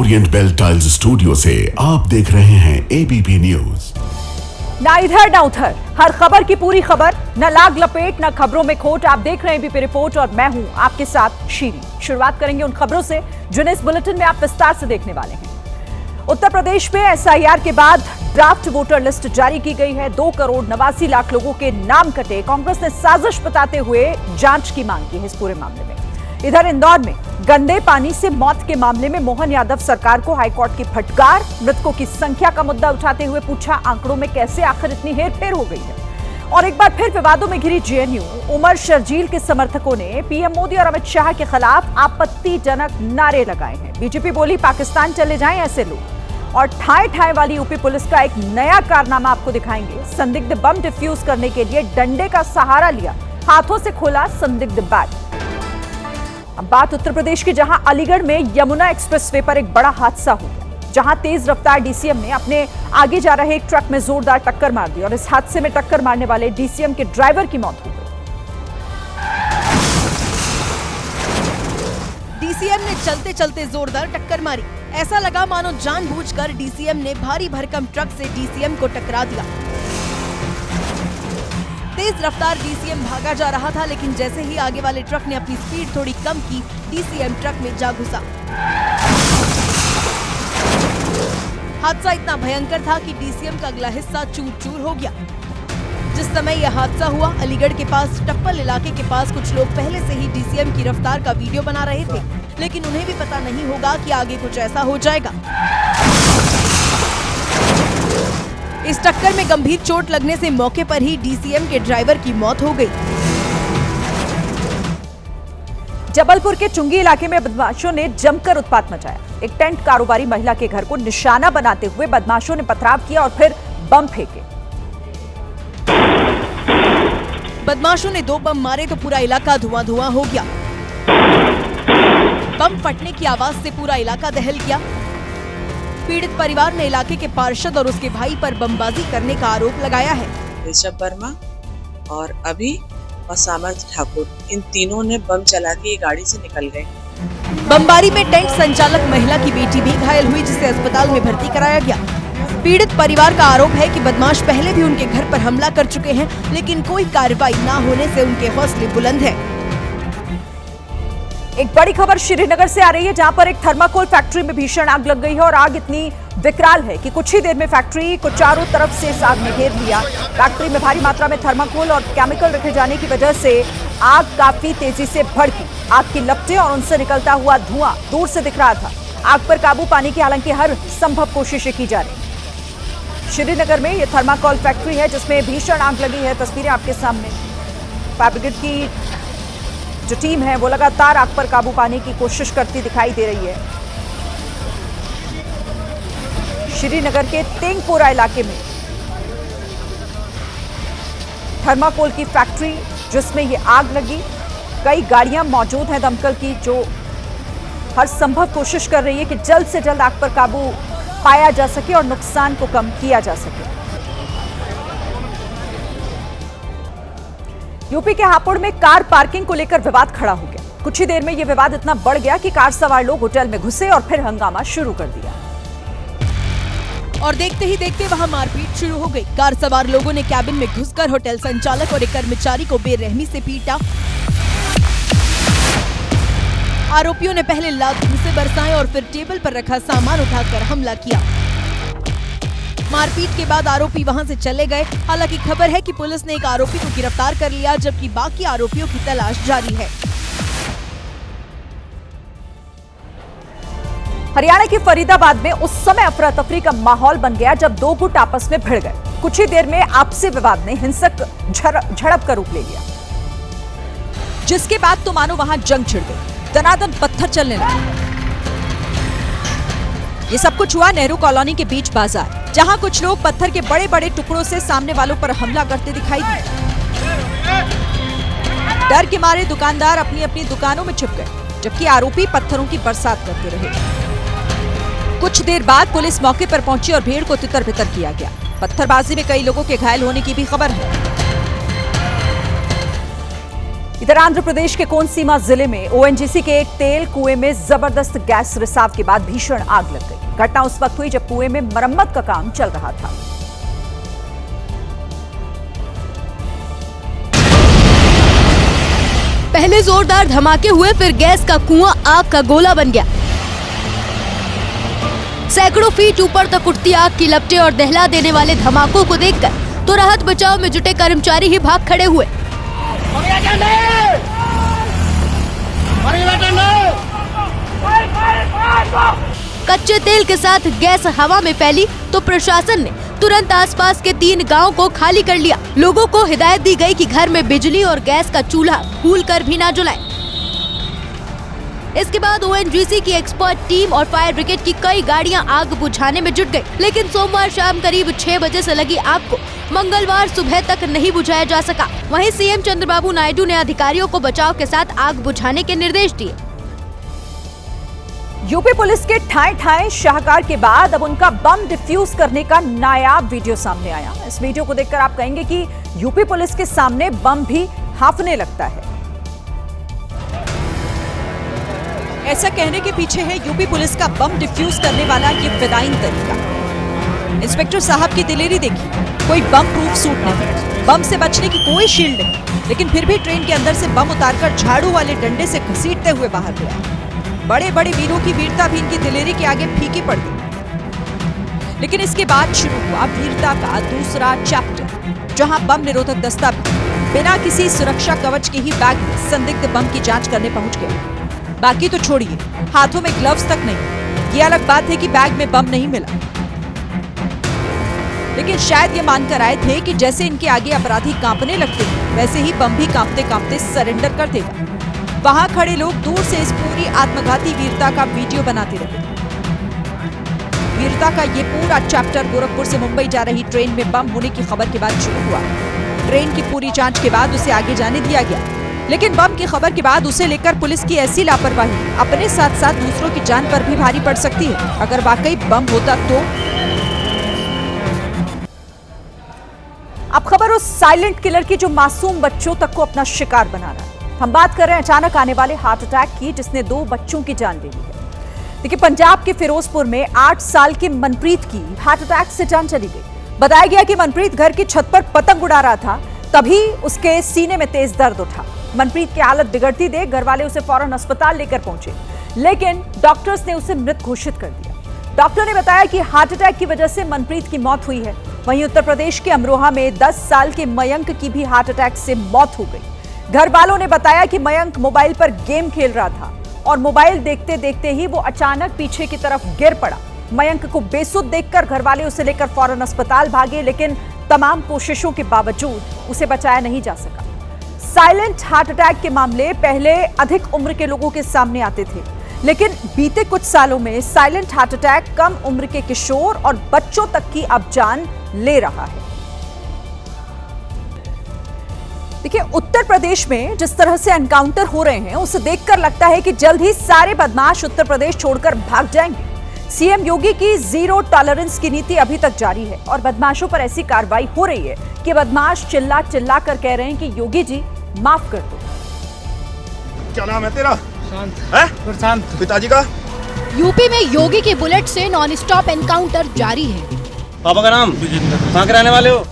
Orient bell tiles studio से आप देख रहे हैं एबीपी न्यूज। ना इधर ना उधर, हर खबर की पूरी खबर, न लाग लपेट न खबरों में खोट। आप देख रहे हैं एबीपी रिपोर्ट और मैं हूं आपके साथ शीरी। शुरुआत करेंगे उन खबरों से जिन्हें इस बुलेटिन में आप विस्तार से देखने वाले हैं। उत्तर प्रदेश में एसआईआर के बाद ड्राफ्ट वोटर लिस्ट जारी की गई है। 2,89,00,000 लोगों के नाम कटे। कांग्रेस ने साजिश बताते हुए जांच की मांग की है इस पूरे मामले में। इधर इंदौर में गंदे पानी से मौत के मामले में मोहन यादव सरकार को हाईकोर्ट की फटकार। मृतकों की संख्या का मुद्दा उठाते हुए पूछा, आंकड़ों में कैसे आखिर इतनी हेरफेर हो गई है। और एक बार फिर विवादों में घिरी जेएनयू। उमर शर्जील के समर्थकों ने पीएम मोदी और अमित शाह के खिलाफ आपत्तिजनक नारे लगाए हैं। बीजेपी बोली, पाकिस्तान चले जाएं ऐसे लोग। और ठाए ठाए वाली यूपी पुलिस का एक नया कारनामा आपको दिखाएंगे। संदिग्ध बम डिफ्यूज करने के लिए डंडे का सहारा लिया, हाथों से खोला संदिग्ध बैग। अब बात उत्तर प्रदेश की, जहां अलीगढ़ में यमुना एक्सप्रेसवे पर एक बड़ा हादसा हो गया, जहां तेज रफ्तार डीसीएम ने अपने आगे जा रहे एक ट्रक में जोरदार टक्कर मार दी और इस हादसे में टक्कर मारने वाले डीसीएम के ड्राइवर की मौत हो गई। डीसीएम ने चलते चलते जोरदार टक्कर मारी। ऐसा लगा मानो जानबूझकर डीसीएम ने भारी भरकम ट्रक से डीसीएम को टकरा दिया। तेज रफ्तार डीसीएम भागा जा रहा था, लेकिन जैसे ही आगे वाले ट्रक ने अपनी स्पीड थोड़ी कम की, डीसीएम ट्रक में जा घुसा। हादसा इतना भयंकर था कि डीसीएम का अगला हिस्सा चूर-चूर हो गया। जिस समय यह हादसा हुआ, अलीगढ़ के पास टप्पल इलाके के पास कुछ लोग पहले से ही डीसीएम की रफ्तार का वीडियो बना रहे थे, लेकिन उन्हें भी पता नहीं होगा कि आगे कुछ ऐसा हो जाएगा। इस टक्कर में गंभीर चोट लगने से मौके पर ही डीसीएम के ड्राइवर की मौत हो गई। जबलपुर के चुंगी इलाके में बदमाशों ने जमकर उत्पात मचाया। एक टेंट कारोबारी महिला के घर को निशाना बनाते हुए बदमाशों ने पथराव किया और फिर बम फेंके। बदमाशों ने 2 बम मारे तो पूरा इलाका धुआं-धुआं हो गया। बम फटने की आवाज से पूरा इलाका दहल गया। पीड़ित परिवार ने इलाके के पार्षद और उसके भाई पर बमबाजी करने का आरोप लगाया है। ऋषभ वर्मा और अभी और सामर्थ ठाकुर, इन तीनों ने बम चला के ये गाड़ी से निकल गए। बमबारी में टेंट संचालक महिला की बेटी भी घायल हुई, जिसे अस्पताल में भर्ती कराया गया। पीड़ित परिवार का आरोप है कि बदमाश पहले भी उनके घर पर हमला कर चुके हैं, लेकिन कोई कार्रवाई न होने से उनके हौसले बुलंद हैं। एक बड़ी खबर श्रीनगर से आ रही है, जहां पर एक थर्माकोल फैक्ट्री में भीषण आग लग गई है और आग इतनी विकराल है कि कुछ ही देर में फैक्ट्री को चारों तरफ से इस आग ने घेर लिया। फैक्ट्री में भारी मात्रा में थर्माकोल और केमिकल रखे जाने की वजह से आग काफी तेजी से भड़की। आग की लपटें और उनसे निकलता हुआ धुआं दूर से दिख रहा था। आग पर काबू पाने की हालांकि हर संभव कोशिशें की जा रही। श्रीनगर में यह थर्माकोल फैक्ट्री है जिसमें भीषण आग लगी है। तस्वीरें आपके सामने। फायर ब्रिगेड की जो टीम है वो लगातार आग पर काबू पाने की कोशिश करती दिखाई दे रही है। श्रीनगर के तेंगपोरा इलाके में थर्माकोल की फैक्ट्री जिसमें ये आग लगी, कई गाड़ियां मौजूद हैं दमकल की जो हर संभव कोशिश कर रही है कि जल्द से जल्द आग पर काबू पाया जा सके और नुकसान को कम किया जा सके। यूपी के हापुड़ में कार पार्किंग को लेकर विवाद खड़ा हो गया। कुछ ही देर में यह विवाद इतना बढ़ गया कि कार सवार लोग होटल में घुसे और फिर हंगामा शुरू कर दिया। और देखते ही देखते वहां मारपीट शुरू हो गई। कार सवार लोगों ने कैबिन में घुसकर होटल संचालक और एक कर्मचारी को बेरहमी से पीटा। आरोपियों ने पहले लात घूंसे बरसाए और फिर टेबल पर रखा सामान उठाकर हमला किया। मारपीट के बाद आरोपी वहां से चले गए। हालांकि खबर है कि पुलिस ने एक आरोपी को गिरफ्तार कर लिया, जबकि बाकी आरोपियों की तलाश जारी है। हरियाणा के फरीदाबाद में उस समय अफरा तफरी का माहौल बन गया जब 2 गुट आपस में भिड़ गए। कुछ ही देर में आपसी विवाद ने हिंसक झड़प का रूप ले लिया, जिसके बाद तो मानो वहां जंग छिड़ गई। दनादन पत्थर चलने लगे। ये सब कुछ हुआ नेहरू कॉलोनी के बीच बाजार, जहां कुछ लोग पत्थर के बड़े बड़े टुकड़ों से सामने वालों पर हमला करते दिखाई दिए। डर के मारे दुकानदार अपनी अपनी दुकानों में छिप गए, जबकि आरोपी पत्थरों की बरसात करते रहे। कुछ देर बाद पुलिस मौके पर पहुंची और भीड़ को तितर-बितर किया गया। पत्थरबाजी में कई लोगों के घायल होने की भी खबर है। इधर आंध्र प्रदेश के कोनसीमा जिले में ओएनजीसी के एक तेल कुएं में जबरदस्त गैस रिसाव के बाद भीषण आग लग गई। घटना उस वक्त हुई जब कुएं में मरम्मत का काम चल रहा था। पहले जोरदार धमाके हुए, फिर गैस का कुआं आग का गोला बन गया। सैकड़ों फीट ऊपर तक उठती आग की लपटें और दहला देने वाले धमाकों को देखकर तो राहत बचाव में जुटे कर्मचारी ही भाग खड़े हुए। कच्चे तेल के साथ गैस हवा में फैली तो प्रशासन ने तुरंत आसपास के 3 गांव को खाली कर लिया। लोगों को हिदायत दी गई कि घर में बिजली और गैस का चूल्हा भूलकर भी ना जलाएं। इसके बाद ओएनजीसी की एक्सपर्ट टीम और फायर ब्रिगेड की कई गाड़ियां आग बुझाने में जुट गई, लेकिन सोमवार शाम करीब 6 बजे से लगी आग को मंगलवार सुबह तक नहीं बुझाया जा सका। वहीं सीएम चंद्रबाबू नायडू ने अधिकारियों को बचाव के साथ आग बुझाने के निर्देश दिए। यूपी पुलिस के ठाए शाहकार के बाद अब उनका बम डिफ्यूज करने का नायाब वीडियो सामने आया। इस वीडियो को देखकर आप कहेंगे कि यूपी पुलिस के सामने बम भी हांफने लगता है। ऐसा कहने के पीछे है यूपी पुलिस का बम डिफ्यूज करने वाला ये फिदाइन तरीका। इंस्पेक्टर साहब की दिलेरी देखिए, कोई बम प्रूफ सूट नहीं, बम से बचने की कोई शील्ड नहीं, लेकिन फिर भी ट्रेन के अंदर से बम उतारकर झाड़ू वाले डंडे से घसीटते हुए बाहर गया। बड़े बड़े वीरों की वीरता भी इनकी दिलेरी के आगे फीकी पड़ गई। लेकिन इसके बाद शुरू हुआ वीरता का दूसरा चैप्टर, जहां बम निरोधक दस्ता बिना किसी सुरक्षा कवच के ही बैग में संदिग्ध बम की जांच करने पहुंच गया। बाकी तो छोड़िए, हाथों में ग्लव्स तक नहीं। ये अलग बात है कि बैग में बम नहीं मिला, लेकिन शायद ये मानकर आए थे कि जैसे इनके आगे अपराधी कांपने लगते हैं, वैसे ही बम भी कांपते कांपते सरेंडर कर देगा। वहां खड़े लोग दूर से इस पूरी आत्मघाती वीरता का वीडियो बनाते रहे। वीरता का ये पूरा चैप्टर गोरखपुर से मुंबई जा रही ट्रेन में बम होने की खबर के बाद शुरू हुआ। ट्रेन की पूरी जांच के बाद उसे आगे जाने दिया गया, लेकिन बम की खबर के बाद उसे लेकर पुलिस की ऐसी लापरवाही अपने साथ साथ दूसरों की जान पर भी भारी पड़ सकती है। अगर वाकई बम होता तो। अब खबर उस साइलेंट किलर की जो मासूम बच्चों तक को अपना शिकार बना रहा है। हम बात कर रहे हैं अचानक आने वाले हार्ट अटैक की, जिसने 2 बच्चों की जान ले ली है। देखिए, पंजाब के फिरोजपुर में 8 साल की मनप्रीत की हार्ट अटैक से जान चली गई। बताया गया कि मनप्रीत घर की छत पर पतंग उड़ा रहा था, तभी उसके सीने में तेज दर्द उठा। मनप्रीत की हालत बिगड़ती देख घर वाले उसे फौरन अस्पताल लेकर पहुंचे, लेकिन डॉक्टर्स ने उसे मृत घोषित कर दिया। डॉक्टर ने बताया कि हार्ट अटैक की वजह से मनप्रीत की मौत हुई है। वहीं उत्तर प्रदेश के अमरोहा में 10 साल के मयंक की भी हार्ट अटैक से मौत हो गई। घर वालों ने बताया कि मयंक मोबाइल पर गेम खेल रहा था और मोबाइल देखते देखते ही वो अचानक पीछे की तरफ गिर पड़ा। मयंक को बेसुध देखकर घर वाले उसे लेकर फौरन अस्पताल भागे, लेकिन तमाम कोशिशों के बावजूद उसे बचाया नहीं जा सका। साइलेंट हार्ट अटैक के मामले पहले अधिक उम्र के लोगों के सामने आते थे, लेकिन बीते कुछ सालों में साइलेंट हार्ट अटैक कम उम्र के किशोर और बच्चों तक की अब जान ले रहा है। देखिए, उत्तर प्रदेश में जिस तरह से एनकाउंटर हो रहे हैं, उसे देखकर लगता है कि जल्द ही सारे बदमाश उत्तर प्रदेश छोड़कर भाग जाएंगे। सीएम योगी की जीरो टॉलरेंस की नीति अभी तक जारी है और बदमाशों पर ऐसी कार्रवाई हो रही है कि बदमाश चिल्ला चिल्ला कर कह रहे हैं कि योगी जी माफ कर दो। क्या नाम है तेरा? शांत। पिताजी का? यूपी में योगी की बुलेट से नॉन स्टॉप एनकाउंटर जारी है। पापा का नाम? कहाँ के रहने वाले हो?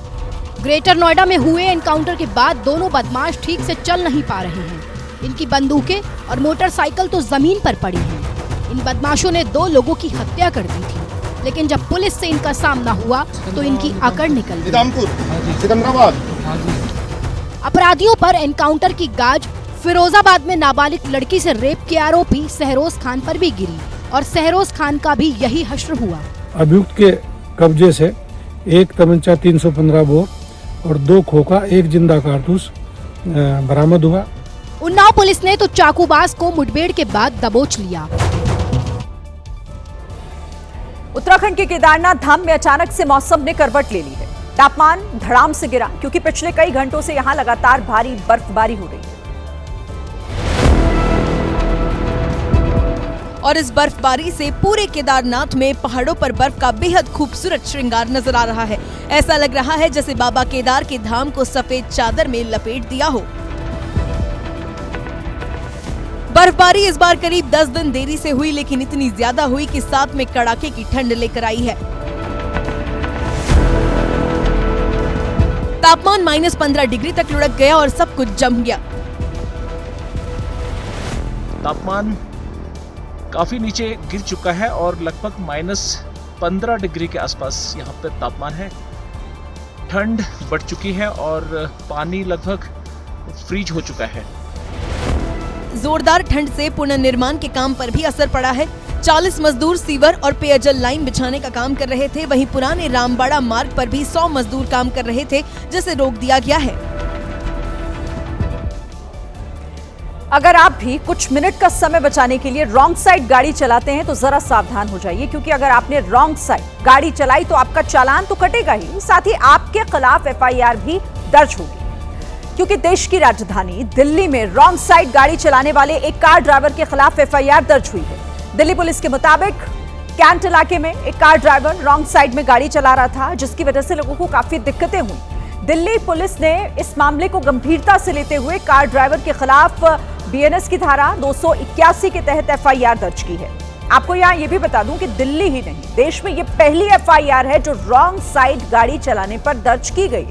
ग्रेटर नोएडा में हुए एनकाउंटर के बाद दोनों बदमाश ठीक से चल नहीं पा रहे हैं। इनकी बंदूकें और मोटरसाइकिल तो जमीन पर पड़ी हैं। इन बदमाशों ने 2 लोगों की हत्या कर दी थी, लेकिन जब पुलिस से इनका सामना हुआ तो इनकी अकड़ निकल गई। सिकंदराबाद। अपराधियों पर एनकाउंटर की गाज फिरोजाबाद में नाबालिग लड़की से रेप के आरोपी सहरोज खान पर भी गिरी और सहरोज खान का भी यही हश्र हुआ। अभियुक्त के कब्जे से 1 तमंचा 315 बोर और 2 खोखा 1 जिंदा कारतूस बरामद हुआ। उन्नाव पुलिस ने तो चाकूबाज को मुठभेड़ के बाद दबोच लिया। उत्तराखंड के केदारनाथ धाम में अचानक से मौसम ने करवट ले ली है। तापमान धड़ाम से गिरा, क्योंकि पिछले कई घंटों से यहां लगातार भारी बर्फबारी हो रही है। और इस बर्फबारी से पूरे केदारनाथ में पहाड़ों पर बर्फ का बेहद खूबसूरत श्रृंगार नजर आ रहा है। ऐसा लग रहा है जैसे बाबा केदार के धाम को सफेद चादर में लपेट दिया हो। बर्फबारी इस बार करीब 10 दिन देरी से हुई, लेकिन इतनी ज्यादा हुई कि साथ में कड़ाके की ठंड लेकर आई है। तापमान -15 डिग्री तक लुढ़क गया और सब कुछ जम गया। तापमान काफी नीचे गिर चुका है और लगभग -15 डिग्री के आसपास यहाँ पर तापमान है। ठंड बढ़ चुकी है और पानी लगभग फ्रीज हो चुका है। जोरदार ठंड से पुनर्निर्माण के काम पर भी असर पड़ा है। 40 मजदूर सीवर और पेयजल लाइन बिछाने का काम कर रहे थे। वहीं पुराने रामबाड़ा मार्ग पर भी 100 मजदूर काम कर रहे थे, जिसे रोक दिया गया है। अगर आप भी कुछ मिनट का समय बचाने के लिए रॉन्ग साइड गाड़ी चलाते हैं तो जरा सावधान हो जाइए, क्योंकि अगर आपने रॉन्ग साइड गाड़ी चलाई तो आपका चालान तो कटेगा ही, साथ ही आपके खिलाफ FIR भी दर्ज होगी। क्योंकि देश की राजधानी दिल्ली में रॉन्ग साइड गाड़ी चलाने वाले एक कार ड्राइवर के खिलाफ FIR दर्ज हुई है। दिल्ली पुलिस के मुताबिक कैंट इलाके में एक कार ड्राइवर रॉन्ग साइड में गाड़ी चला रहा था, जिसकी वजह से लोगों को काफी दिक्कतें हुई। दिल्ली पुलिस ने इस मामले को गंभीरता से लेते हुए कार ड्राइवर के खिलाफ BNS की धारा 281 के तहत FIR दर्ज की है। आपको यहाँ ये भी बता दूं कि दिल्ली ही नहीं, देश में ये पहली FIR है जो रॉन्ग साइड गाड़ी चलाने पर दर्ज की गई।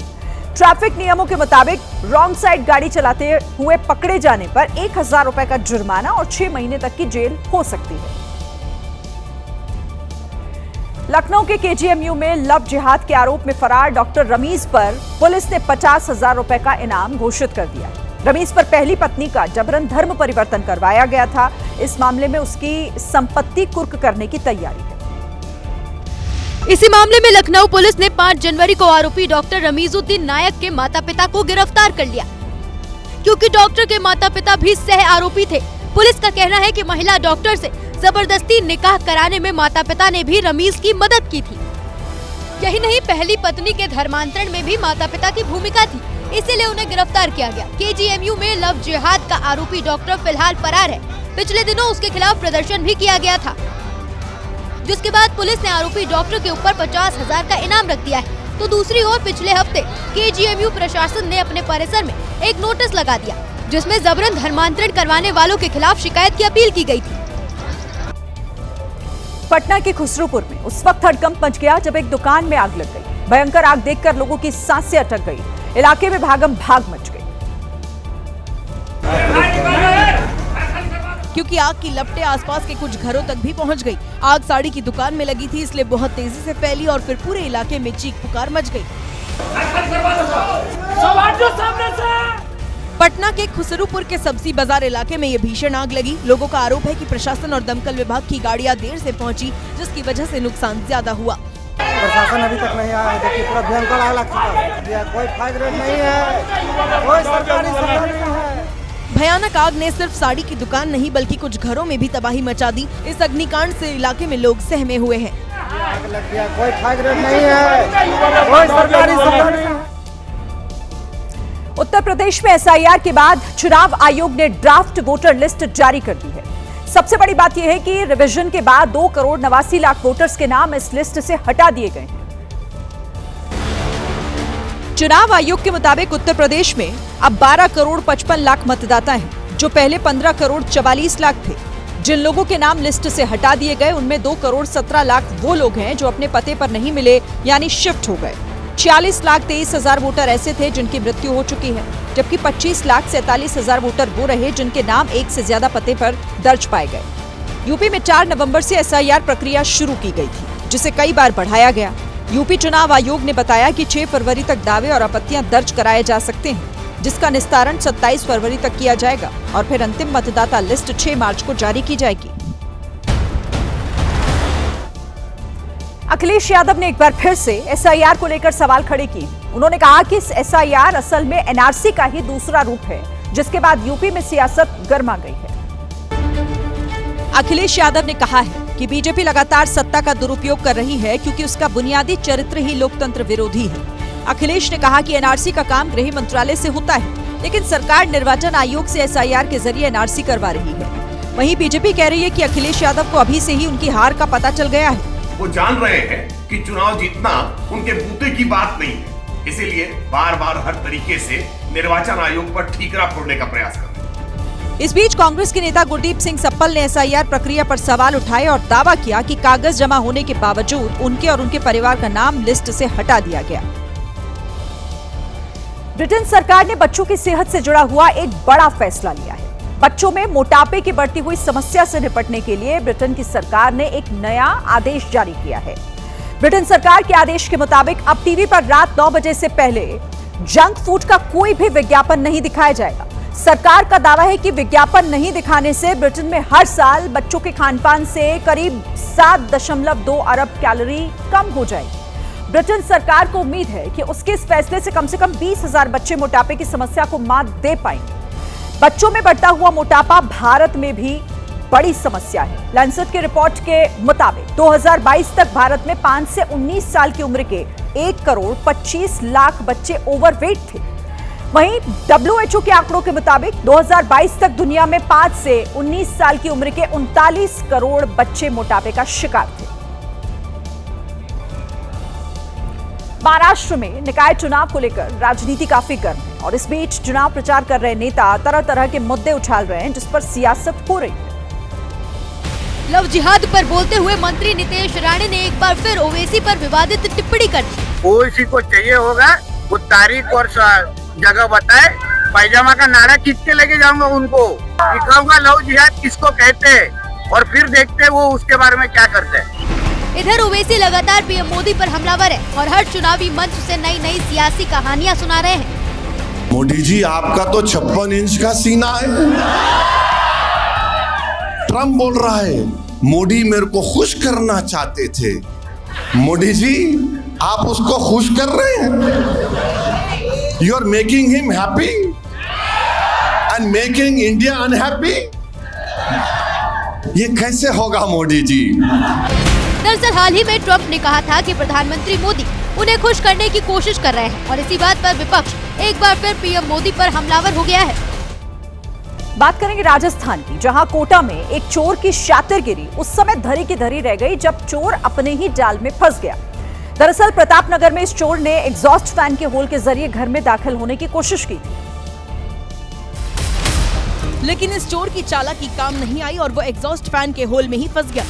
ट्रैफिक नियमों के मुताबिक रॉन्ग साइड गाड़ी चलाते हुए पकड़े जाने पर 1000 रुपए का जुर्माना और 6 महीने तक की जेल हो सकती है। लखनऊ के KGMU में लव जिहाद के आरोप में फरार डॉक्टर रमीज पर पुलिस ने 50,000 रुपए का इनाम घोषित कर दिया। रमीज पर पहली पत्नी का जबरन धर्म परिवर्तन करवाया गया था। इस मामले में उसकी संपत्ति कुर्क करने की तैयारी है। इसी मामले में लखनऊ पुलिस ने 5 जनवरी को आरोपी डॉक्टर रमीजुद्दीन नायक के माता-पिता को गिरफ्तार कर लिया, क्योंकि डॉक्टर के माता-पिता भी सह आरोपी थे। पुलिस का कहना है कि महिला डॉक्टर से जबरदस्ती निकाह कराने में माता-पिता ने भी रमीज की मदद की थी। यही नहीं, पहली पत्नी के धर्मांतरण में भी माता-पिता की भूमिका थी, इसीलिए उन्हें गिरफ्तार किया गया। KGMU में लव जिहाद का आरोपी डॉक्टर फिलहाल फरार है। पिछले दिनों उसके खिलाफ प्रदर्शन भी किया गया था, जिसके बाद पुलिस ने आरोपी डॉक्टर के ऊपर 50,000 का इनाम रख दिया है। तो दूसरी ओर पिछले हफ्ते KGMU प्रशासन ने अपने परिसर में एक नोटिस लगा दिया, जिसमें जबरन धर्मांतरण करवाने वालों के खिलाफ शिकायत की अपील की गई थी। पटना के खुसरूपुर में उस वक्त हड़कंप मच गया जब एक दुकान में आग लग गई। भयंकर आग देखकर लोगों की सांसें अटक गई। इलाके में भागम भाग मच गई, क्योंकि आग की लपटें आसपास के कुछ घरों तक भी पहुंच गई। आग साड़ी की दुकान में लगी थी, इसलिए बहुत तेजी से फैली और फिर पूरे इलाके में चीख पुकार मच गई। पटना के खुसरूपुर के सब्जी बाजार इलाके में ये भीषण आग लगी। लोगों का आरोप है कि प्रशासन और दमकल विभाग की गाड़ियां देर से पहुंची, जिसकी वजह से नुकसान ज्यादा हुआ। प्रशासन अभी तक नहीं आया है। देखिए पूरा भयंकर आग लग चुका है। कोई फायर ब्रिगेड नहीं है, कोई सरकारी सुविधा नहीं है। भयानक आग ने सिर्फ साड़ी की दुकान नहीं बल्कि कुछ घरों में भी तबाही मचा दी। इस अग्निकांड से इलाके में लोग सहमे हुए हैं। आग लग गया, कोई फायर ब्रिगेड नहीं है, कोई सरकारी सुविधा नहीं है। उत्तर प्रदेश में SIR के बाद चुनाव आयोग ने ड्राफ्ट वोटर लिस्ट जारी कर दी है। सबसे बड़ी बात यह है कि रिवीजन के बाद 2 करोड़ 89 लाख वोटर्स के नाम इस लिस्ट से हटा दिए गए हैं। चुनाव आयोग के मुताबिक उत्तर प्रदेश में अब 12 करोड़ 55 लाख मतदाता हैं, जो पहले 15 करोड़ 44 लाख थे। जिन लोगों के नाम लिस्ट से हटा दिए गए उनमें 2 करोड़ 17 लाख वो लोग हैं जो अपने पते पर नहीं मिले, यानी शिफ्ट हो गए। 46 लाख 23 हजार वोटर ऐसे थे जिनकी मृत्यु हो चुकी है, जबकि 25 लाख 47 हजार वोटर वो रहे जिनके नाम एक से ज्यादा पते पर दर्ज पाए गए। यूपी में 4 नवंबर से SIR प्रक्रिया शुरू की गई थी, जिसे कई बार बढ़ाया गया। यूपी चुनाव आयोग ने बताया कि 6 फरवरी तक दावे और आपत्तियां दर्ज कराए जा सकते हैं, जिसका निस्तारण 27 फरवरी तक किया जाएगा और फिर अंतिम मतदाता लिस्ट 6 मार्च को जारी की जाएगी। अखिलेश यादव ने एक बार फिर से SIR को लेकर सवाल खड़े किए। उन्होंने कहा कि इस SIR असल में NRC का ही दूसरा रूप है, जिसके बाद यूपी में सियासत गर्मा गई है। अखिलेश यादव ने कहा है कि बीजेपी लगातार सत्ता का दुरुपयोग कर रही है, क्योंकि उसका बुनियादी चरित्र ही लोकतंत्र विरोधी है। अखिलेश ने कहा कि NRC का काम गृह मंत्रालय से होता है, लेकिन सरकार निर्वाचन आयोग से SIR के जरिए NRC करवा रही है। वहीं बीजेपी कह रही है कि अखिलेश यादव को अभी से ही उनकी हार का पता चल गया है। वो जान रहे हैं कि चुनाव जीतना उनके बूते की बात नहीं है, इसीलिए बार बार हर तरीके से निर्वाचन आयोग पर ठीकरा फोड़ने का प्रयास कर रहे हैं। इस बीच कांग्रेस के नेता गुरदीप सिंह सप्पल ने एसआईआर प्रक्रिया पर सवाल उठाए और दावा किया कि कागज जमा होने के बावजूद उनके और उनके परिवार का नाम लिस्ट से हटा दिया गया। ब्रिटेन सरकार ने बच्चों की सेहत से जुड़ा हुआ एक बड़ा फैसला लिया है। बच्चों में मोटापे की बढ़ती हुई समस्या से निपटने के लिए ब्रिटेन की सरकार ने एक नया आदेश जारी किया है। ब्रिटेन सरकार के आदेश के मुताबिक अब टीवी पर रात 9 बजे से पहले जंक फूड का कोई भी विज्ञापन नहीं दिखाया जाएगा। सरकार का दावा है कि विज्ञापन नहीं दिखाने से ब्रिटेन में हर साल बच्चों के खानपान से करीब 7.2 अरब कैलोरी कम हो जाएगी। ब्रिटेन सरकार को उम्मीद है कि उसके इस फैसले से कम 20,000 बच्चे मोटापे की समस्या को मात दे पाएंगे। बच्चों में बढ़ता हुआ मोटापा भारत में भी बड़ी समस्या है। लैंसेट की रिपोर्ट के मुताबिक 2022 तक भारत में 5 से 19 साल की उम्र के 1 करोड़ 25 लाख बच्चे ओवरवेट थे। वहीं WHO के आंकड़ों के मुताबिक 2022 तक दुनिया में 5 से 19 साल की उम्र के 39 करोड़ बच्चे मोटापे का शिकार थे। महाराष्ट्र में निकाय चुनाव को लेकर राजनीति काफी गर्म है और इस बीच चुनाव प्रचार कर रहे नेता तरह तरह के मुद्दे उछाल रहे हैं जिस पर सियासत हो रही है। लव जिहाद पर बोलते हुए मंत्री नितेश राणे ने एक बार फिर ओवैसी पर विवादित टिप्पणी कर दी। ओवैसी को चाहिए होगा वो तारीख और जगह बताए, पैजामा का नारा खींच के लेके जाऊंगा उनको, दिखाऊंगा लव जिहाद किसको कहते हैं और फिर देखते हैं वो उसके बारे में क्या करते हैं। इधर ओवैसी लगातार पीएम मोदी पर हमलावर है और हर चुनावी मंच से नई नई सियासी कहानियां सुना रहे हैं। मोदी जी आपका तो 56 इंच का सीना है। ट्रम्प बोल रहा है मोदी मेरे को खुश करना चाहते थे। मोदी जी आप उसको खुश कर रहे हैं। You are making him happy and making India unhappy? ये कैसे होगा मोदी जी? दरअसल हाल ही में ट्रंप ने कहा था कि प्रधानमंत्री मोदी उन्हें खुश करने की कोशिश कर रहे हैं और इसी बात पर विपक्ष एक बार फिर पीएम मोदी पर हमलावर हो गया है। बात करेंगे राजस्थान की, जहां कोटा में एक चोर की शातिरगिरी उस समय धरी की धरी रह गई जब चोर अपने ही जाल में फंस गया। दरअसल प्रतापनगर में इस चोर ने एग्जॉस्ट फैन के होल के जरिए घर में दाखिल होने की कोशिश की थी, लेकिन इस चोर की चालाकी काम नहीं आई और वो एग्जॉस्ट फैन के होल में ही फंस गया।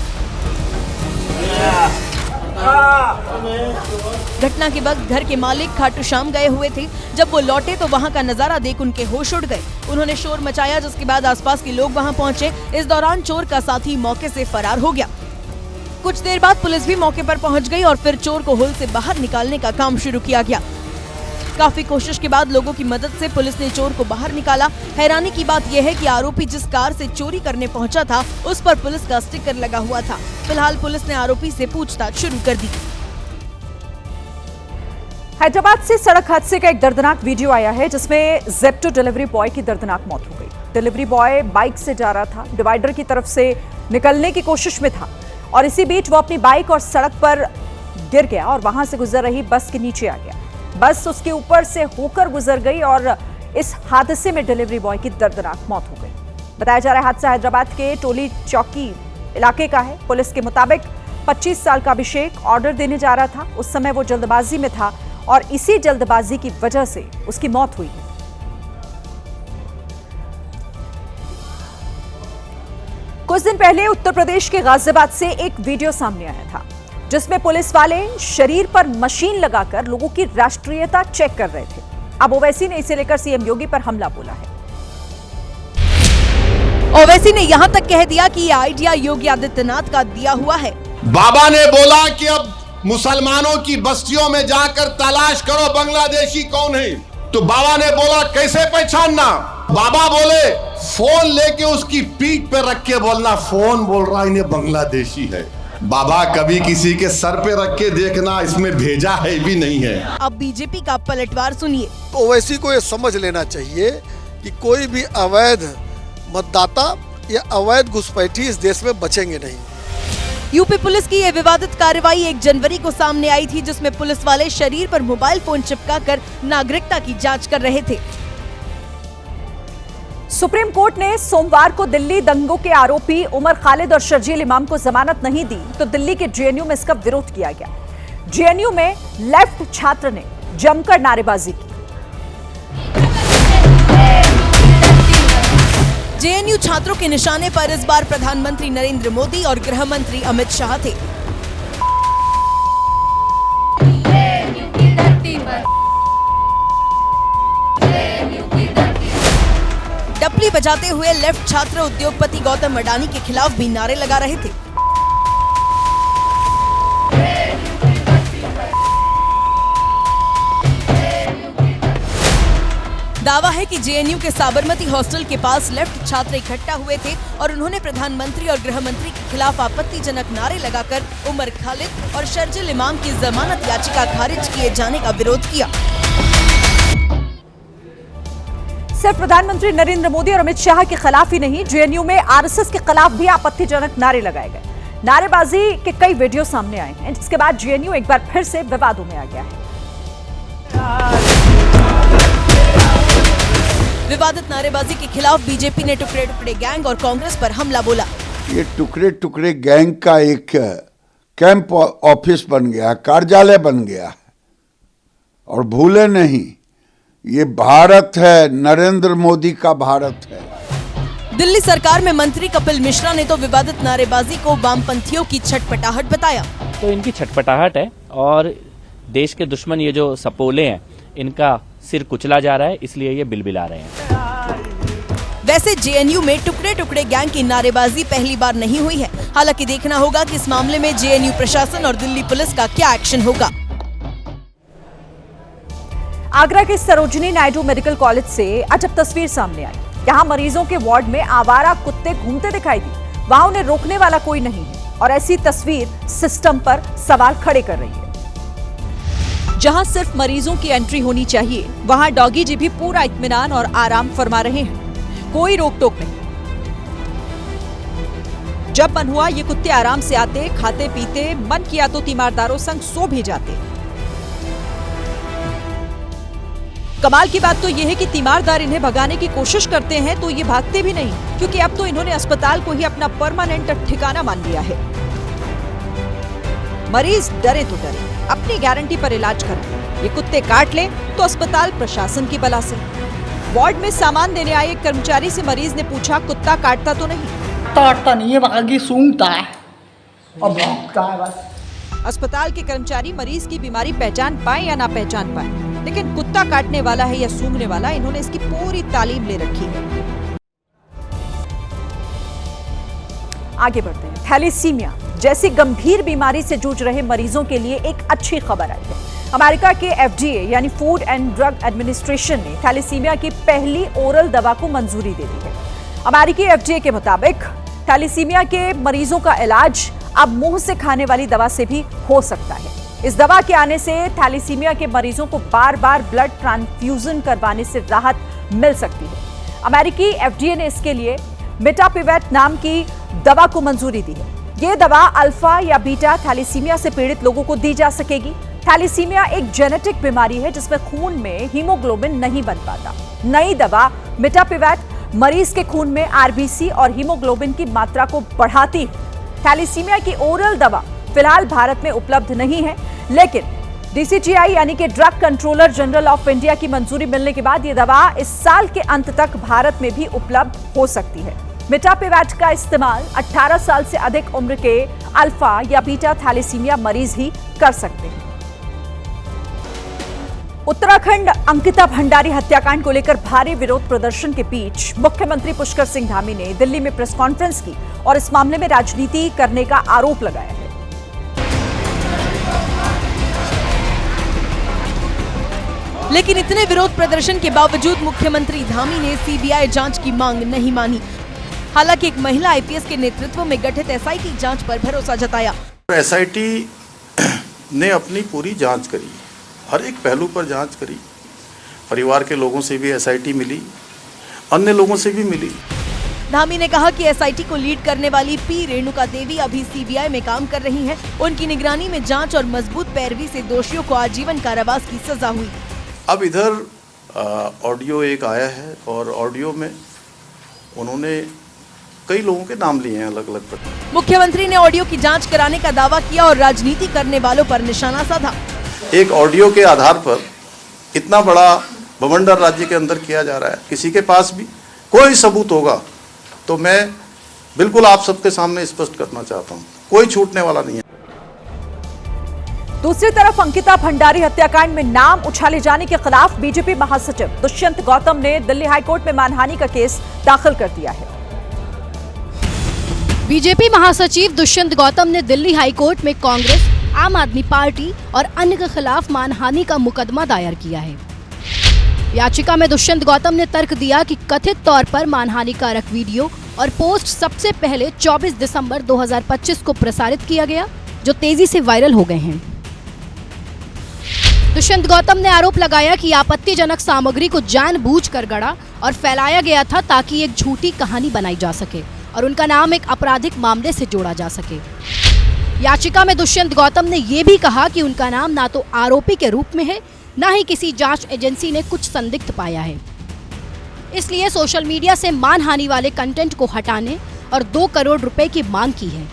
घटना के वक्त घर के मालिक खाटू श्याम गए हुए थे। जब वो लौटे तो वहां का नजारा देख उनके होश उड़ गए। उन्होंने शोर मचाया जिसके बाद आसपास के लोग वहां पहुंचे। इस दौरान चोर का साथी मौके से फरार हो गया। कुछ देर बाद पुलिस भी मौके पर पहुंच गई और फिर चोर को होल से बाहर निकालने का काम शुरू किया गया। काफी कोशिश के बाद लोगों की मदद से पुलिस ने चोर को बाहर निकाला। हैरानी की बात यह है कि आरोपी जिस कार से चोरी करने पहुंचा था उस पर पुलिस का स्टिकर लगा हुआ था। फिलहाल पुलिस ने आरोपी से पूछताछ शुरू कर दी। हैदराबाद से सड़क हादसे का एक दर्दनाक वीडियो आया है जिसमें जेप्टो डिलीवरी बॉय की दर्दनाक मौत हो गई। डिलीवरी बॉय बाइक से जा रहा था, डिवाइडर की तरफ से निकलने की कोशिश में था और इसी बीच वो अपनी बाइक और सड़क पर गिर गया और वहां से गुजर रही बस के नीचे आ गया। बस उसके ऊपर से होकर गुजर गई और इस हादसे में डिलीवरी बॉय की दर्दनाक मौत हो गई। बताया जा रहा है हादसा हैदराबाद के टोली चौकी इलाके का है। पुलिस के मुताबिक 25 साल का अभिषेक ऑर्डर देने जा रहा था। उस समय वो जल्दबाजी में था और इसी जल्दबाजी की वजह से उसकी मौत हुई है। कुछ दिन पहले उत्तर प्रदेश के गाजियाबाद से एक वीडियो सामने आया था जिसमें पुलिस वाले शरीर पर मशीन लगाकर लोगों की राष्ट्रीयता चेक कर रहे थे। अब ओवैसी ने इसे लेकर सीएम योगी पर हमला बोला है। ओवैसी ने यहां तक कह दिया कि यह आइडिया योगी आदित्यनाथ का दिया हुआ है। बाबा ने बोला कि अब मुसलमानों की बस्तियों में जाकर तलाश करो बांग्लादेशी कौन है। तो बाबा ने बोला कैसे पहचानना। बाबा बोले फोन लेके उसकी पीठ पे रख के बोलना फोन बोल रहा इन्हें बांग्लादेशी है। बाबा कभी किसी के सर पे रख के देखना इसमें भेजा है भी नहीं है। अब बीजेपी का पलटवार सुनिए। ओवैसी को ये समझ लेना चाहिए कि कोई भी अवैध मतदाता या अवैध घुसपैठी इस देश में बचेंगे नहीं। यूपी पुलिस की यह विवादित कार्रवाई 1 जनवरी को सामने आई थी जिसमें पुलिस वाले शरीर पर मोबाइल फोन चिपकाकर नागरिकता की जांच कर रहे थे। सुप्रीम कोर्ट ने सोमवार को दिल्ली दंगों के आरोपी उमर खालिद और शर्जील इमाम को जमानत नहीं दी तो दिल्ली के जेएनयू में इसका विरोध किया गया। जेएनयू में लेफ्ट छात्र ने जमकर नारेबाजी की। जेएनयू छात्रों के निशाने पर इस बार प्रधानमंत्री नरेंद्र मोदी और गृह मंत्री अमित शाह थे। डपली बजाते हुए लेफ्ट छात्र उद्योगपति गौतम अडानी के खिलाफ भी नारे लगा रहे थे। दावा है कि जेएनयू के साबरमती हॉस्टल के पास लेफ्ट छात्र इकट्ठा हुए थे और उन्होंने प्रधानमंत्री और गृह मंत्री के खिलाफ आपत्तिजनक नारे लगाकर उमर खालिद और शर्जिल इमाम की जमानत याचिका खारिज किए जाने का विरोध किया। सिर्फ प्रधानमंत्री नरेंद्र मोदी और अमित शाह के खिलाफ ही नहीं, जेएनयू में आरएसएस के खिलाफ भी आपत्तिजनक नारे लगाए गए। नारेबाजी के कई वीडियो सामने आए हैं, जिसके बाद जेएनयू एक बार फिर से विवादों में आ गया है। विवादित नारेबाजी के खिलाफ बीजेपी ने टुकड़े टुकड़े गैंग और कांग्रेस पर हमला बोला। ये टुकड़े टुकड़े गैंग का एक कैंप ऑफिस बन गया, कार्यालय बन गया और भूले नहीं, ये भारत है, नरेंद्र मोदी का भारत है। दिल्ली सरकार में मंत्री कपिल मिश्रा ने तो विवादित नारेबाजी को वामपंथियों की छटपटाहट बताया। तो इनकी छटपटाहट है और देश के दुश्मन ये जो सपोले हैं इनका सिर कुचला जा रहा है, इसलिए ये बिलबिला रहे हैं। वैसे जेएनयू में टुकड़े टुकड़े गैंग की नारेबाजी पहली बार नहीं हुई है। हालांकि देखना होगा कि इस मामले में जेएनयू प्रशासन और दिल्ली पुलिस का क्या एक्शन होगा। आगरा के सरोजिनी नायडू मेडिकल कॉलेज से अजब तस्वीर सामने आई। यहाँ मरीजों के वार्ड में आवारा कुत्ते घूमते दिखाई दी। वहां उन्हें रोकने वाला कोई नहीं है और ऐसी तस्वीर सिस्टम पर सवाल खड़े कर रही है। जहां सिर्फ मरीजों की एंट्री होनी चाहिए, वहां डॉगी जी भी पूरा इत्मीनान और आराम फरमा रहे हैं। कोई रोक टोक नहीं। जब मन हुआ ये कुत्ते आराम से आते, खाते पीते, मन किया तो तीमारदारों संग सो भी जाते। कमाल की बात तो यह है कि तीमारदार इन्हें भगाने की कोशिश करते हैं तो ये भागते भी नहीं, क्योंकि अब तो इन्होंने अस्पताल को ही अपना परमानेंट ठिकाना मान लिया है। मरीज डरे तो डरे, अपनी गारंटी पर इलाज करें। ये कुत्ते काट लें तो अस्पताल प्रशासन की बला से। वार्ड में सामान देने आए एक कर्मचारी से मरीज ने पूछा, कुत्ता काटता तो नहीं? काटता नहीं है, बाकी सूंघता है और भौंकता है बस। अस्पताल के कर्मचारी मरीज की बीमारी पहचान पाए या ना पहचान पाए, लेकिन कुत्ता काटने वाला है या सूंघने वाला, इन्होंने इसकी पूरी तालीम ले रखी है। आगे बढ़ते हैं। थैलेसीमिया जैसी गंभीर बीमारी से जूझ रहे मरीजों के लिए एक अच्छी खबर आई है। अमेरिका के FDA यानी फूड एंड ड्रग एडमिनिस्ट्रेशन ने थैलेसीमिया की पहली ओरल दवा को मंजूरी दे दी है। अमेरिकी FDA के मुताबिक थैलेसीमिया के मरीजों का इलाज अब मुंह से खाने वाली दवा से भी हो सकता है। इस दवा के आने से थैलेसीमिया के मरीजों को बार बार ब्लड ट्रांसफ्यूजन करवाने से राहत मिल सकती है। अमेरिकी FDA ने इसके लिए मिटापिवेट नाम की दवा को मंजूरी दी है। ये दवा अल्फा या बीटा थैलेसीमिया से पीड़ित लोगों को दी जा सकेगी। थैलेसीमिया एक जेनेटिक बीमारी है जिसमें खून में हीमोग्लोबिन नहीं बन पाता। नई दवा मिटापिवेट मरीज के खून में RBC और हीमोग्लोबिन की मात्रा को बढ़ाती है। थैलेसीमिया की ओरल दवा फिलहाल भारत में उपलब्ध नहीं है, लेकिन DCGI यानी कि drug controller general of India की मंजूरी मिलने के बाद ये दवा इस साल के अंत तक भारत में भी उपलब्ध हो सकती है। मिटापिवेट का इस्तेमाल 18 साल से अधिक उम्र के अल्फा या बीटा थैलेसीमिया मरीज ही कर सकते हैं। उत्तराखंड अंकिता भंडारी हत्याकांड को लेकर भारी विरोध प्रदर्शन के बीच मुख्यमंत्री पुष्कर सिंह धामी ने दिल्ली में प्रेस कॉन्फ्रेंस की और इस मामले में राजनीति करने का आरोप लगाया है। लेकिन इतने विरोध प्रदर्शन के बावजूद मुख्यमंत्री धामी ने CBI जांच की मांग नहीं मानी। हालांकि एक महिला IPS के नेतृत्व में गठित SIT जांच पर भरोसा जताया। SIT ने अपनी पूरी जांच करी, हर एक पहलू पर जांच करी। परिवार के लोगों से भी SIT मिली, अन्य लोगों से भी मिली। धामी ने कहा कि SIT को लीड करने वाली P रेणुका देवी अभी CBI में काम कर रही हैं। उनकी निगरानी में जांच और मजबूत पैरवी से दोषियों को आजीवन कारावास की सजा हुई। अब इधर ऑडियो एक आया है और ऑडियो में उन्होंने कई लोगों के नाम लिए हैं अलग अलग प्रकार। मुख्यमंत्री ने ऑडियो की जांच कराने का दावा किया और राजनीति करने वालों पर निशाना साधा। एक ऑडियो के आधार पर इतना बड़ा बवंडर राज्य के अंदर किया जा रहा है। किसी के पास भी कोई सबूत होगा तो मैं बिल्कुल आप सबके सामने स्पष्ट करना चाहता हूँ, कोई छूटने वाला नहीं है। दूसरी तरफ अंकिता भंडारी हत्याकांड में नाम उछाले जाने के खिलाफ बीजेपी महासचिव दुष्यंत गौतम ने दिल्ली हाईकोर्ट में मानहानि का केस दाखिल कर दिया है। बीजेपी महासचिव दुष्यंत गौतम ने दिल्ली हाईकोर्ट में कांग्रेस, आम आदमी पार्टी और अन्य के खिलाफ मानहानि का मुकदमा दायर किया है। याचिका में दुष्यंत गौतम ने तर्क दिया कि कथित तौर पर मानहानिकारक वीडियो और पोस्ट सबसे पहले 24 दिसंबर 2025 को प्रसारित किया गया, जो तेजी से वायरल हो गए हैं। दुष्यंत गौतम ने आरोप लगाया कि आपत्तिजनक सामग्री को जानबूझकर गढ़ा और फैलाया गया था ताकि एक झूठी कहानी बनाई जा सके और उनका नाम एक आपराधिक मामले से जोड़ा जा सके। याचिका में दुष्यंत गौतम ने यह भी कहा कि उनका नाम ना तो आरोपी के रूप में है, ना ही किसी जांच एजेंसी ने कुछ संदिग्ध पाया है। इसलिए सोशल मीडिया से मानहानि वाले कंटेंट को हटाने और 2 करोड़ रुपए की मांग की है।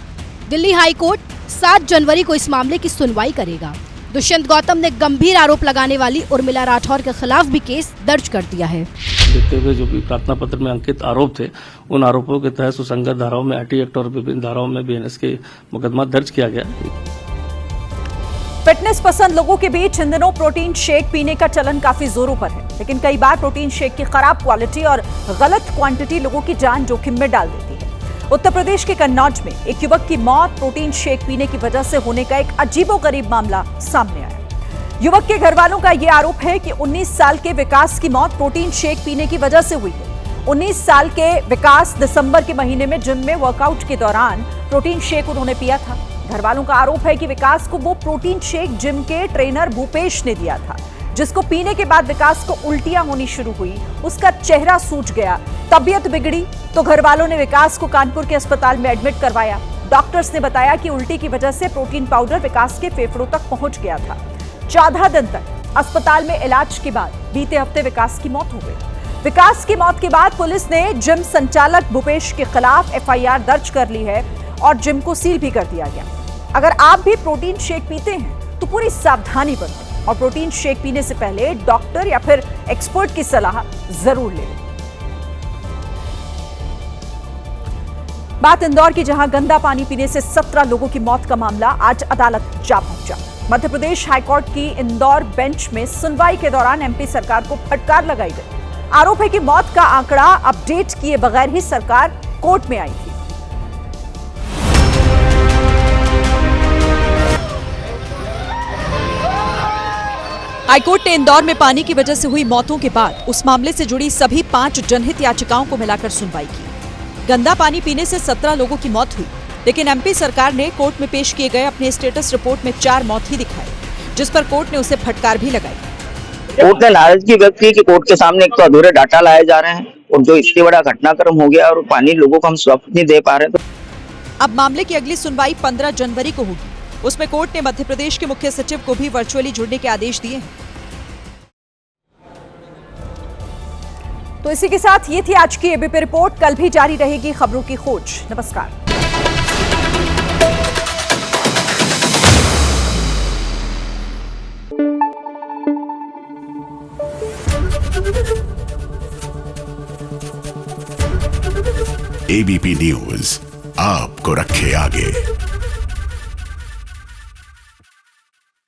दिल्ली हाईकोर्ट 7 जनवरी को इस मामले की सुनवाई करेगा। दुष्यंत गौतम ने गंभीर आरोप लगाने वाली उर्मिला राठौर के खिलाफ भी केस दर्ज कर दिया है। देखते हुए जो भी प्रार्थना पत्र में अंकित आरोप थे, उन आरोपों के तहत सुसंगत धाराओं में आईटी एक्ट और विभिन्न धाराओं में बीएनएस के मुकदमा दर्ज किया गया। फिटनेस पसंद लोगों के बीच इन दिनों प्रोटीन शेक पीने का चलन काफी जोरों पर है, लेकिन कई बार प्रोटीन शेक की खराब क्वालिटी और गलत क्वांटिटी लोगों की जान जोखिम में डाल देती है। उत्तर प्रदेश के कन्नौज में एक युवक की मौत प्रोटीन शेक पीने की वजह से होने का एक अजीबोगरीब मामला सामने आया। युवक के घर वालों का यह आरोप है कि 19 साल के विकास की मौत प्रोटीन शेक पीने की वजह से हुई है। 19 साल के विकास दिसंबर के महीने में जिम में वर्कआउट के दौरान प्रोटीन शेक उन्होंने पिया था। घर वालों का आरोप है कि विकास को वो प्रोटीन शेक जिम के ट्रेनर भूपेश ने दिया था, जिसको पीने के बाद विकास को उल्टियां होनी शुरू हुई, उसका चेहरा सूज गया, तबीयत बिगड़ी तो घर वालों ने विकास को कानपुर के अस्पताल में एडमिट करवाया। डॉक्टर्स ने बताया कि उल्टी की वजह से प्रोटीन पाउडर विकास के फेफड़ों तक पहुंच गया था। 14 दिन तक अस्पताल में इलाज के बाद बीते हफ्ते विकास की मौत हो गई। विकास की मौत के बाद पुलिस ने जिम संचालक भूपेश के खिलाफ एफआईआर दर्ज कर ली है और जिम को सील भी कर दिया गया। अगर आप भी प्रोटीन शेक पीते हैं तो पूरी सावधानी बरतें और प्रोटीन शेक पीने से पहले डॉक्टर या फिर एक्सपर्ट की सलाह जरूर लें। बात इंदौर की, जहां गंदा पानी पीने से 17 लोगों की मौत का मामला आज अदालत जा पहुंचा। मध्य प्रदेश हाईकोर्ट की इंदौर बेंच में सुनवाई के दौरान एमपी सरकार को फटकार लगाई गई। आरोप है कि मौत का आंकड़ा अपडेट किए बगैर ही सरकार कोर्ट में आई थी। हाईकोर्ट ने इंदौर में पानी की वजह से हुई मौतों के बाद उस मामले से जुड़ी सभी 5 जनहित याचिकाओं को मिलाकर सुनवाई की। गंदा पानी पीने से 17 लोगों की मौत हुई, लेकिन एमपी सरकार ने कोर्ट में पेश किए गए अपने स्टेटस रिपोर्ट में 4 मौत ही दिखाई, जिस पर कोर्ट ने उसे फटकार भी लगाई। कोर्ट ने नाराजगी व्यक्त की कि कोर्ट के सामने एक तो अधूरे डाटा लाए जा रहे हैं और जो इतनी बड़ा घटनाक्रम हो गया और पानी लोगों को हम स्वप्न नहीं दे पा रहे हैं। अब मामले की अगली सुनवाई 15 जनवरी को होगी। उसमें कोर्ट ने मध्य प्रदेश के मुख्य सचिव को भी वर्चुअली जुड़ने के आदेश दिए हैं। तो इसी के साथ ये थी आज की एबीपी रिपोर्ट। कल भी जारी रहेगी खबरों की खोज। नमस्कार। एबीपी न्यूज आपको रखे आगे।